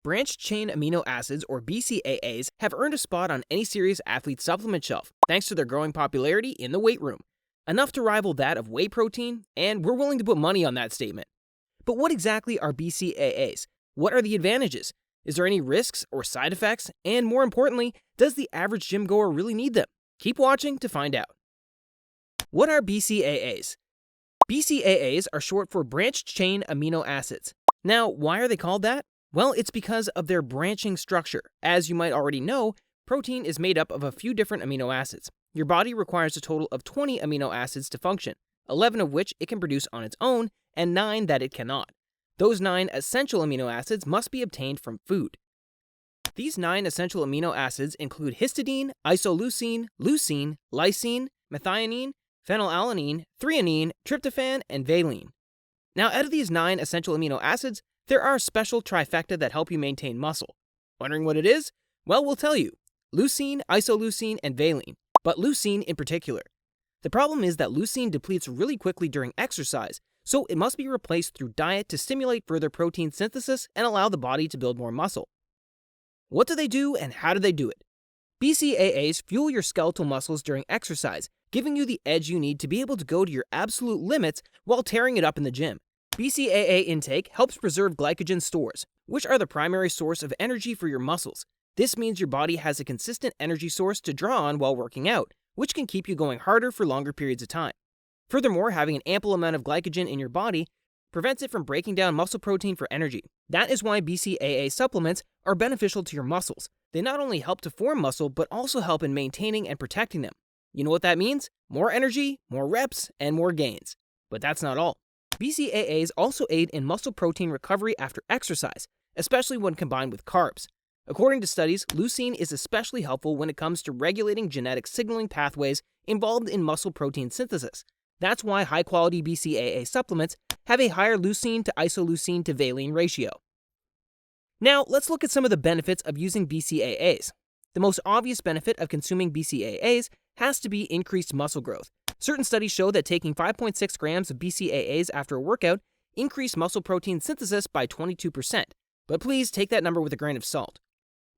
Branched-chain amino acids, or BCAAs, have earned a spot on any serious athlete supplement shelf thanks to their growing popularity in the weight room. Enough to rival that of whey protein, and we're willing to put money on that statement. But what exactly are BCAAs? What are the advantages? Is there any risks or side effects? And more importantly, does the average gym goer really need them? Keep watching to find out. What are BCAAs? BCAAs are short for branched-chain amino acids. Now, why are they called that? Well, it's because of their branching structure. As you might already know, protein is made up of a few different amino acids. Your body requires a total of 20 amino acids to function, 11 of which it can produce on its own, and 9 that it cannot. Those 9 essential amino acids must be obtained from food. These 9 essential amino acids include histidine, isoleucine, leucine, lysine, methionine, phenylalanine, threonine, tryptophan, and valine. Now, out of these 9 essential amino acids, there are a special trifecta that help you maintain muscle. Wondering what it is? Well, we'll tell you. Leucine, isoleucine, and valine, but leucine in particular. The problem is that leucine depletes really quickly during exercise, so it must be replaced through diet to stimulate further protein synthesis and allow the body to build more muscle. What do they do and how do they do it? BCAAs fuel your skeletal muscles during exercise, giving you the edge you need to be able to go to your absolute limits while tearing it up in the gym. BCAA intake helps preserve glycogen stores, which are the primary source of energy for your muscles. This means your body has a consistent energy source to draw on while working out, which can keep you going harder for longer periods of time. Furthermore, having an ample amount of glycogen in your body prevents it from breaking down muscle protein for energy. That is why BCAA supplements are beneficial to your muscles. They not only help to form muscle, but also help in maintaining and protecting them. You know what that means? More energy, more reps, and more gains. But that's not all. BCAAs also aid in muscle protein recovery after exercise, especially when combined with carbs. According to studies, leucine is especially helpful when it comes to regulating genetic signaling pathways involved in muscle protein synthesis. That's why high-quality BCAA supplements have a higher leucine to isoleucine to valine ratio. Now, let's look at some of the benefits of using BCAAs. The most obvious benefit of consuming BCAAs has to be increased muscle growth. Certain studies show that taking 5.6 grams of BCAAs after a workout increased muscle protein synthesis by 22%, but please take that number with a grain of salt.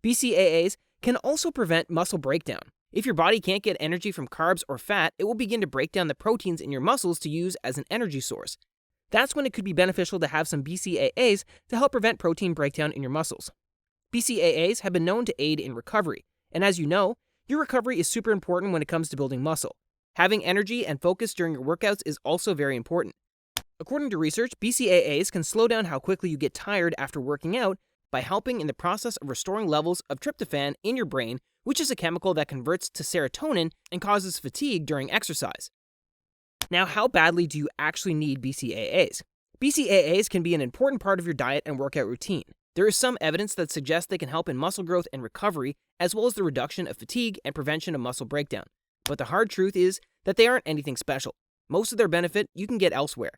BCAAs can also prevent muscle breakdown. If your body can't get energy from carbs or fat, it will begin to break down the proteins in your muscles to use as an energy source. That's when it could be beneficial to have some BCAAs to help prevent protein breakdown in your muscles. BCAAs have been known to aid in recovery, and as you know, your recovery is super important when it comes to building muscle. Having energy and focus during your workouts is also very important. According to research, BCAAs can slow down how quickly you get tired after working out by helping in the process of restoring levels of tryptophan in your brain, which is a chemical that converts to serotonin and causes fatigue during exercise. Now, how badly do you actually need BCAAs? BCAAs can be an important part of your diet and workout routine. There is some evidence that suggests they can help in muscle growth and recovery, as well as the reduction of fatigue and prevention of muscle breakdown. But the hard truth is that they aren't anything special. Most of their benefit you can get elsewhere.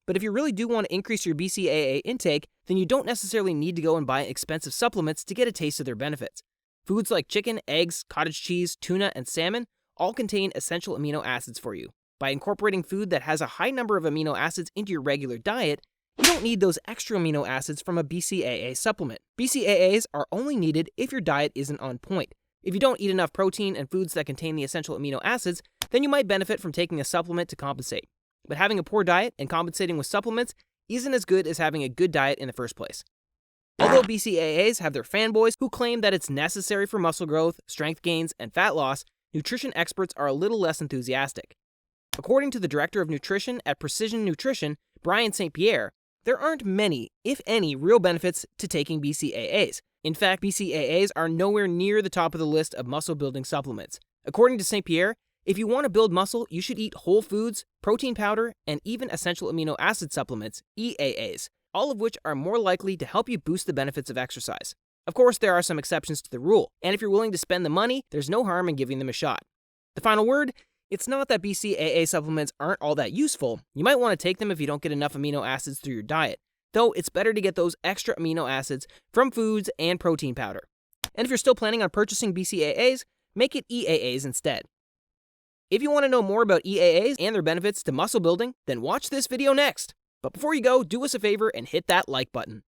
But if you really do want to increase your BCAA intake, then you don't necessarily need to go and buy expensive supplements to get a taste of their benefits. Foods like chicken, eggs, cottage cheese, tuna, and salmon all contain essential amino acids for you. By incorporating food that has a high number of amino acids into your regular diet, you don't need those extra amino acids from a BCAA supplement. BCAAs are only needed if your diet isn't on point. If you don't eat enough protein and foods that contain the essential amino acids, then you might benefit from taking a supplement to compensate. But having a poor diet and compensating with supplements isn't as good as having a good diet in the first place. Although BCAAs have their fanboys who claim that it's necessary for muscle growth, strength gains, and fat loss, nutrition experts are a little less enthusiastic. According to the director of nutrition at Precision Nutrition, Brian St. Pierre, there aren't many, if any, real benefits to taking BCAAs. In fact, BCAAs are nowhere near the top of the list of muscle-building supplements. According to St. Pierre, if you want to build muscle, you should eat whole foods, protein powder, and even essential amino acid supplements, EAAs, all of which are more likely to help you boost the benefits of exercise. Of course, there are some exceptions to the rule, and if you're willing to spend the money, there's no harm in giving them a shot. The final word? It's not that BCAA supplements aren't all that useful. You might want to take them if you don't get enough amino acids through your diet, though it's better to get those extra amino acids from foods and protein powder. And if you're still planning on purchasing BCAAs, make it EAAs instead. If you want to know more about EAAs and their benefits to muscle building, then watch this video next. But before you go, do us a favor and hit that like button.